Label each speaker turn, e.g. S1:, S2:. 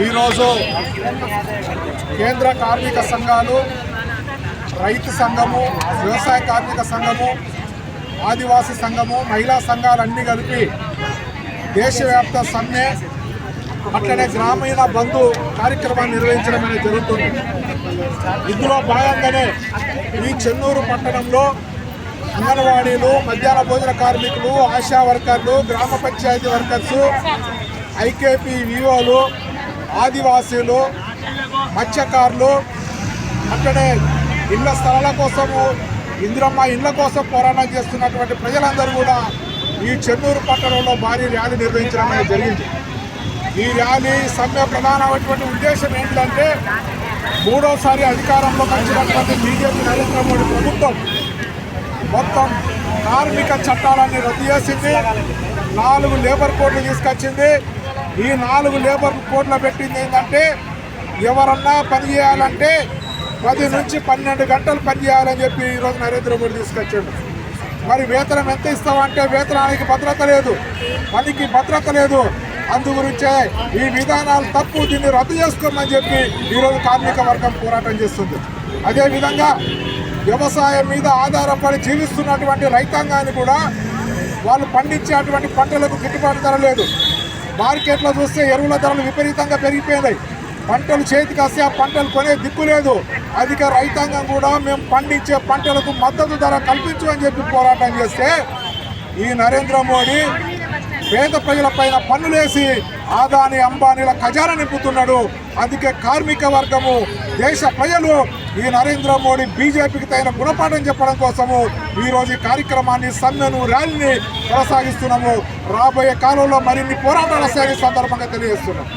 S1: ఈరోజు కేంద్ర కార్మిక సంఘాలు, రైతు సంఘము, వ్యవసాయ కార్మిక సంఘము, ఆదివాసీ సంఘము, మహిళా సంఘాలన్నీ కలిపి దేశవ్యాప్త సమ్మె అట్లనే గ్రామీణ బంధు కార్యక్రమాన్ని నిర్వహించడం అనేది జరుగుతుంది. ఇందులో భాగంగానే ఈ చెన్నూరు పట్టణంలో అంగన్వాడీలు, మధ్యాహ్న భోజన కార్మికులు, ఆశా వర్కర్లు, గ్రామ పంచాయతీ వర్కర్సు, ఐకేపీ వివోలు, ఆదివాసీలు, మత్స్యకారులు, అట్లనే ఇళ్ల స్థలాల కోసము, ఇందిరమ్మ ఇళ్ల కోసం పోరాటం చేస్తున్నటువంటి ప్రజలందరూ కూడా ఈ చెన్నూరు పట్టణంలో భారీ ర్యాలీ నిర్వహించడం అనేది జరిగింది. ఈ ర్యాలీ సమ్మె ప్రధానమైనటువంటి ఉద్దేశం ఏంటంటే, మూడోసారి అధికారంలోకి వచ్చినటువంటి బీజేపీ నరేంద్ర మోడీ ప్రభుత్వం మొత్తం కార్మిక చట్టాలన్నీ రద్దు చేసింది. 4 లేబర్ కోడ్లు తీసుకొచ్చింది. ఈ 4 లేబర్ కోడ్లు పెట్టింది ఏంటంటే, ఎవరన్నా పని చేయాలంటే 10 నుంచి 12 గంటలు పని చేయాలని చెప్పి ఈరోజు నరేంద్ర మోడీ తీసుకొచ్చాడు. మరి వేతనం ఎంత ఇస్తామంటే వేతనానికి భద్రత లేదు, పనికి భద్రత లేదు. అందుగురించే ఈ విధానాలు తప్పు, దీన్ని రద్దు చేసుకోమని చెప్పి ఈరోజు కార్మిక వర్గం పోరాటం చేస్తుంది. అదేవిధంగా వ్యవసాయం మీద ఆధారపడి జీవిస్తున్నటువంటి రైతాంగాన్ని కూడా వాళ్ళు పండించేటువంటి పంటలకు గిట్టుబాటు ధర లేదు. మార్కెట్లో చూస్తే ఎరువుల ధరలు విపరీతంగా పెరిగిపోయినాయి. పంటలు చేతికి వస్తే ఆ పంటలు కొనే దిక్కు లేదు. అధిక రైతాంగం కూడా మేము పండించే పంటలకు మద్దతు ధర కల్పించు అని చెప్పి పోరాటం చేస్తే ఈ నరేంద్ర మోడీ పేద ప్రజలపైన పన్నులేసి ఆదాని అంబానీల ఖజానా నింపుతున్నాడు. అందుకే కార్మిక వర్గము, దేశ ప్రజలు ఈ నరేంద్ర మోడీ బీజేపీకి తగిన గుణపాఠం చెప్పడం కోసము ఈరోజు ఈ కార్యక్రమాన్ని, సమ్మెను, ర్యాలీని కొనసాగిస్తున్నాము. రాబోయే కాలంలో మరిన్ని పోరాటాలు వస్తాయని సందర్భంగా తెలియజేస్తున్నాం.